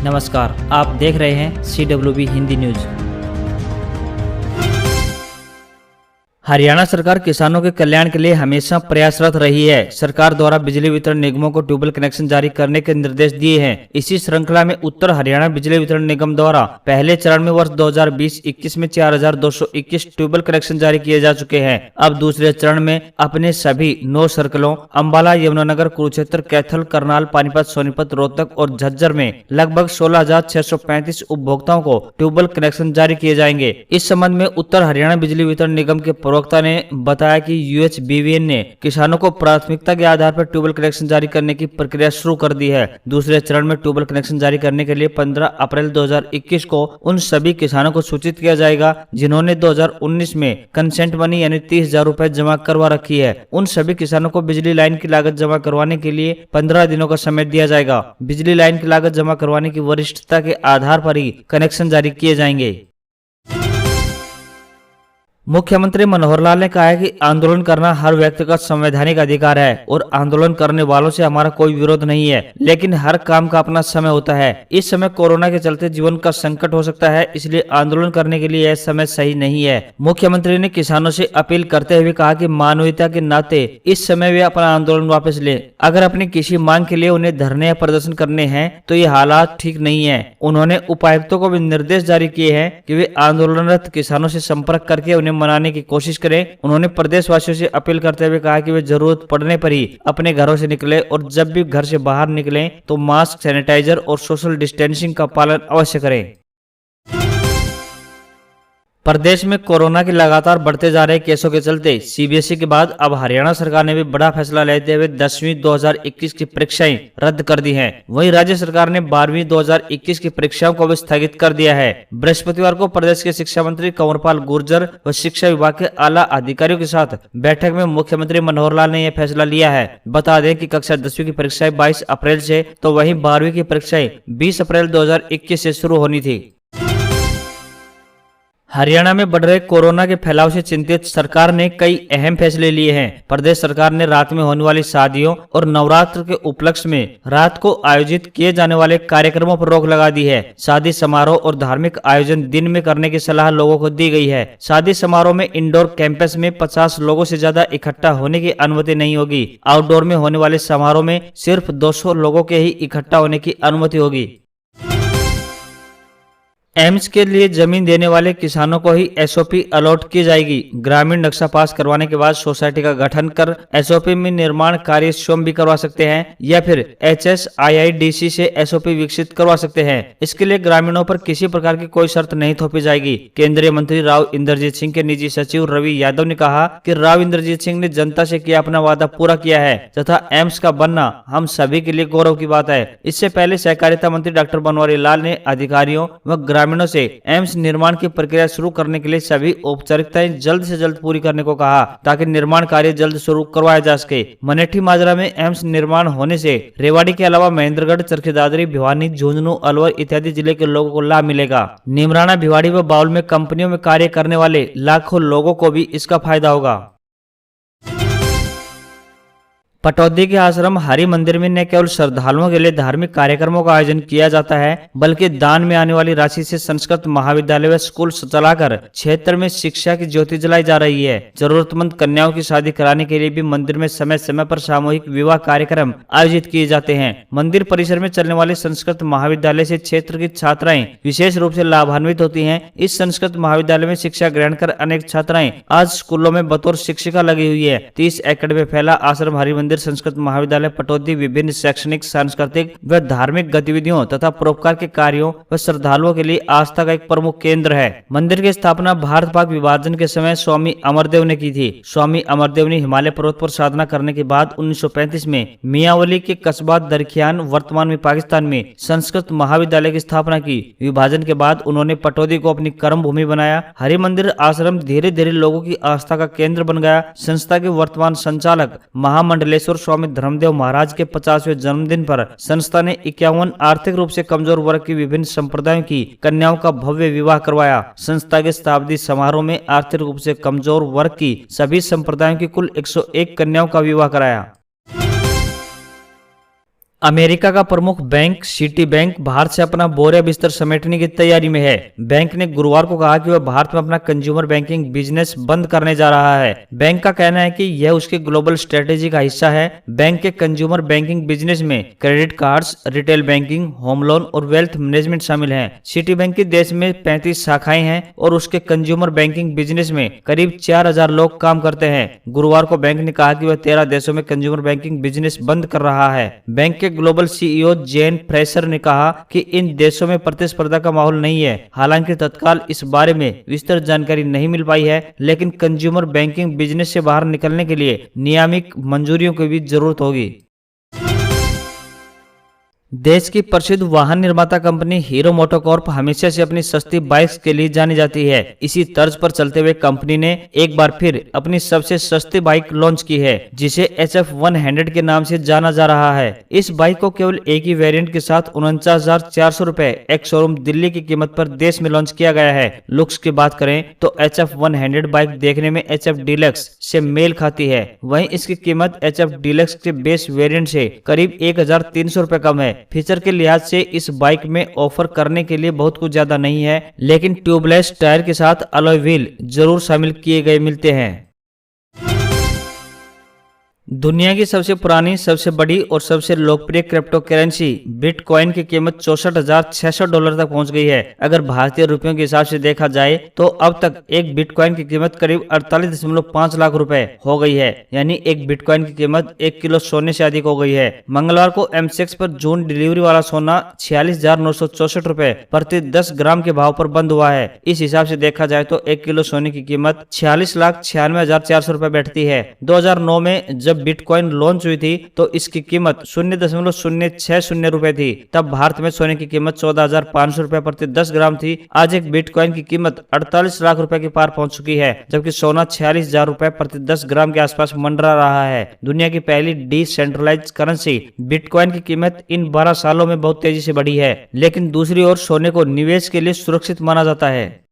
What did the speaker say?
नमस्कार, आप देख रहे हैं CWB हिंदी न्यूज। हरियाणा सरकार किसानों के कल्याण के लिए हमेशा प्रयासरत रही है। सरकार द्वारा बिजली वितरण निगमों को ट्यूबवेल कनेक्शन जारी करने के निर्देश दिए हैं। इसी श्रृंखला में उत्तर हरियाणा बिजली वितरण निगम द्वारा पहले चरण में वर्ष 2020-21 में 4221 ट्यूबवेल कनेक्शन जारी किए जा चुके हैं। अब दूसरे चरण में अपने सभी 9 सर्कलों अम्बाला, यमुनानगर, कुरुक्षेत्र, कैथल, करनाल, पानीपत, सोनीपत, रोहतक और झज्जर में लगभग 16,635 उपभोक्ताओं को ट्यूबवेल कनेक्शन जारी किए जाएंगे। इस संबंध में उत्तर हरियाणा बिजली वितरण निगम के प्रवक्ता ने बताया कि UHBVN ने किसानों को प्राथमिकता के आधार पर ट्यूबवेल कनेक्शन जारी करने की प्रक्रिया शुरू कर दी है। दूसरे चरण में ट्यूबवेल कनेक्शन जारी करने के लिए 15 अप्रैल 2021 को उन सभी किसानों को सूचित किया जाएगा जिन्होंने 2019 में कंसेंट मनी यानी 30,000 रुपए जमा करवा रखी है। उन सभी किसानों को बिजली लाइन की लागत जमा करवाने के लिए 15 दिनों का समय दिया जाएगा। बिजली लाइन की लागत जमा करवाने की वरिष्ठता के आधार पर ही कनेक्शन जारी किए जाएंगे। मुख्यमंत्री मनोहर लाल ने कहा है कि आंदोलन करना हर व्यक्ति का संवैधानिक अधिकार है और आंदोलन करने वालों से हमारा कोई विरोध नहीं है, लेकिन हर काम का अपना समय होता है। इस समय कोरोना के चलते जीवन का संकट हो सकता है, इसलिए आंदोलन करने के लिए यह समय सही नहीं है। मुख्यमंत्री ने किसानों से अपील करते हुए कहा कि मानवीयता के नाते इस समय वे अपना आंदोलन वापस लें। अगर अपनी किसी मांग के लिए उन्हें धरने या प्रदर्शन करने हैं तो ये हालात ठीक नहीं है। उन्होंने उपायुक्तों को भी निर्देश जारी किए हैं कि वे आंदोलनरत किसानों से संपर्क करके उन्हें मनाने की कोशिश करें। उन्होंने प्रदेशवासियों से अपील करते हुए कहा कि वे जरूरत पड़ने पर ही अपने घरों से निकले और जब भी घर से बाहर निकलें तो मास्क, सैनिटाइजर और सोशल डिस्टेंसिंग का पालन अवश्य करें। प्रदेश में कोरोना के लगातार बढ़ते जा रहे केसों के चलते CBSE के बाद अब हरियाणा सरकार ने भी बड़ा फैसला लेते हुए 10वीं 2021 की परीक्षाएं रद्द कर दी हैं। वहीं राज्य सरकार ने 12वीं 2021 की परीक्षाओं को भी स्थगित कर दिया है। बृहस्पतिवार को प्रदेश के शिक्षा मंत्री कंवरपाल गुर्जर व शिक्षा विभाग के आला अधिकारियों के साथ बैठक में मुख्यमंत्री मनोहर लाल ने यह फैसला लिया है। बता दें कि कक्षा 10वीं की परीक्षाएं 22 अप्रैल से तो वहीं 12वीं की परीक्षाएं 20 अप्रैल 2021 से शुरू होनी थी। हरियाणा में बढ़ रहे कोरोना के फैलाव से चिंतित सरकार ने कई अहम फैसले लिए हैं। प्रदेश सरकार ने रात में होने वाली शादियों और नवरात्र के उपलक्ष्य में रात को आयोजित किए जाने वाले कार्यक्रमों पर रोक लगा दी है। शादी समारोह और धार्मिक आयोजन दिन में करने की सलाह लोगों को दी गई है। शादी समारोह में इंडोर कैंपस में 50 लोगों से ज्यादा इकट्ठा होने की अनुमति नहीं होगी। आउटडोर में होने वाले समारोह में सिर्फ 200 लोगों के ही इकट्ठा होने की अनुमति होगी। एम्स के लिए जमीन देने वाले किसानों को ही SOP अलॉट की जाएगी। ग्रामीण नक्शा पास करवाने के बाद सोसाइटी का गठन कर SOP में निर्माण कार्य स्वयं भी करवा सकते हैं या फिर HSIIDC से SOP विकसित करवा सकते हैं। इसके लिए ग्रामीणों पर किसी प्रकार की कोई शर्त नहीं थोपी जाएगी। केंद्रीय मंत्री राव इंद्रजीत सिंह के निजी सचिव रवि यादव ने कहा कि राव इंद्रजीत सिंह ने जनता से किया अपना वादा पूरा किया है तथा एम्स का बनना हम सभी के लिए गौरव की बात है। इससे पहले सहकारिता मंत्री डॉक्टर बनवारी लाल ने अधिकारियों व ग्रामीणों से एम्स निर्माण की प्रक्रिया शुरू करने के लिए सभी औपचारिकताएं जल्द से जल्द पूरी करने को कहा ताकि निर्माण कार्य जल्द शुरू करवाया जा सके। मनेठी माजरा में एम्स निर्माण होने से रेवाड़ी के अलावा महेंद्रगढ़, चरखी दादरी, भिवानी, झुंझुनू, अलवर इत्यादि जिले के लोगों को लाभ मिलेगा। निमराना, भिवाड़ी व बाउल में कंपनियों में कार्य करने वाले लाखों लोगों को भी इसका फायदा होगा। पटौदी के आश्रम हरि मंदिर में न केवल श्रद्धालुओं के लिए धार्मिक कार्यक्रमों का आयोजन किया जाता है बल्कि दान में आने वाली राशि से संस्कृत महाविद्यालय व स्कूल चलाकर क्षेत्र में शिक्षा की ज्योति जलाई जा रही है। जरूरतमंद कन्याओं की शादी कराने के लिए भी मंदिर में समय समय पर सामूहिक विवाह कार्यक्रम आयोजित किए जाते हैं। मंदिर परिसर में चलने वाले संस्कृत महाविद्यालय से क्षेत्र की छात्राएं विशेष रूप से लाभान्वित होती है। इस संस्कृत महाविद्यालय में शिक्षा ग्रहण कर अनेक छात्राएं आज स्कूलों में बतौर शिक्षिका लगी हुई है। 30 एकड़ में फैला आश्रम हरि संस्कृत महाविद्यालय पटौदी विभिन्न शैक्षणिक, सांस्कृतिक व धार्मिक गतिविधियों तथा परोपकार के कार्यों व श्रद्धालुओं के लिए आस्था का एक प्रमुख केंद्र है। मंदिर की स्थापना भारत पाक विभाजन के समय स्वामी अमरदेव ने की थी। स्वामी अमरदेव ने हिमालय पर्वत पर साधना करने के बाद 1935 में मियांवली के कस्बा दरखियान वर्तमान में पाकिस्तान में संस्कृत महाविद्यालय की स्थापना की। विभाजन के बाद उन्होंने पटौदी को अपनी कर्म भूमि बनाया। हरि मंदिर आश्रम धीरे धीरे लोगों की आस्था का केंद्र बन गया। संस्था के वर्तमान संचालक महामंडलेश्वर स्वामी धर्मदेव महाराज के 50वें जन्मदिन पर संस्था ने 51 आर्थिक रूप से कमजोर वर्ग की विभिन्न संप्रदायों की कन्याओं का भव्य विवाह करवाया। संस्था के शताब्दी समारोह में आर्थिक रूप से कमजोर वर्ग की सभी संप्रदायों की कुल 101 कन्याओं का विवाह कराया। अमेरिका का प्रमुख बैंक सिटी बैंक भारत से अपना बोरिया बिस्तर समेटने की तैयारी में है। बैंक ने गुरुवार को कहा कि वह भारत में अपना कंज्यूमर बैंकिंग बिजनेस बंद करने जा रहा है। बैंक का कहना है कि यह उसके ग्लोबल स्ट्रेटेजी का हिस्सा है। बैंक के कंज्यूमर बैंकिंग बिजनेस में credit cards, retail banking, home loan और वेल्थ मैनेजमेंट शामिल हैं। सिटी बैंक की देश में 35 शाखाएं हैं और उसके कंज्यूमर बैंकिंग बिजनेस में करीब 4000 लोग काम करते हैं। गुरुवार को बैंक ने कहा कि वह 13 देशों में कंज्यूमर बैंकिंग बिजनेस बंद कर रहा है। बैंक के ग्लोबल सीईओ जेन फ्रेशर ने कहा कि इन देशों में प्रतिस्पर्धा का माहौल नहीं है। हालांकि तत्काल इस बारे में विस्तृत जानकारी नहीं मिल पाई है, लेकिन कंज्यूमर बैंकिंग बिजनेस से बाहर निकलने के लिए नियामक मंजूरियों की भी जरूरत होगी। देश की प्रसिद्ध वाहन निर्माता कंपनी हीरो मोटोकॉर्प हमेशा से अपनी सस्ती बाइक्स के लिए जानी जाती है। इसी तर्ज पर चलते हुए कंपनी ने एक बार फिर अपनी सबसे सस्ती बाइक लॉन्च की है, जिसे HF100 के नाम से जाना जा रहा है। इस बाइक को केवल एक ही वेरिएंट के साथ 49,400 रुपए एक शोरूम दिल्ली की कीमत पर देश में लॉन्च किया गया है। लुक्स की बात करें तो HF100 बाइक देखने में HF डीलक्स से मेल खाती है। वहीं इसकी कीमत HF डीलक्स के बेस वेरिएंट से करीब 1,300 रुपए कम है। फीचर के लिहाज से इस बाइक में ऑफर करने के लिए बहुत कुछ ज्यादा नहीं है, लेकिन ट्यूबलेस टायर के साथ अलॉय व्हील जरूर शामिल किए गए मिलते हैं। दुनिया की सबसे पुरानी, सबसे बड़ी और सबसे लोकप्रिय क्रिप्टो करेंसी बिटकॉइन की कीमत $64,600 तक पहुंच गई है। अगर भारतीय रुपयों के हिसाब से देखा जाए तो अब तक एक बिटकॉइन की कीमत करीब 48.5 लाख रुपए हो गई है, यानी एक बिटकॉइन की कीमत 1 किलो सोने से अधिक हो गई है। मंगलवार को MCX पर जून डिलीवरी वाला सोना 46,964 रुपए प्रति 10 ग्राम के भाव पर बंद हुआ है। इस हिसाब से देखा जाए तो 1 किलो सोने की कीमत 46,96,400 रुपए बैठती है। 2009 में जब बिटकॉइन लॉन्च हुई थी तो इसकी कीमत 0.060 रुपए थी। तब भारत में सोने की कीमत 14,500 रुपए प्रति 10 ग्राम थी। आज एक बिटकॉइन की कीमत 48 लाख रुपए के पार पहुंच चुकी है, जबकि सोना 46,000 रुपए प्रति 10 ग्राम के आसपास मंडरा रहा है। दुनिया की पहली डिसेंट्रलाइज्ड करेंसी बिटकॉइन की कीमत इन 12 सालों में बहुत तेजी से बढ़ी है, लेकिन दूसरी ओर सोने को निवेश के लिए सुरक्षित माना जाता है।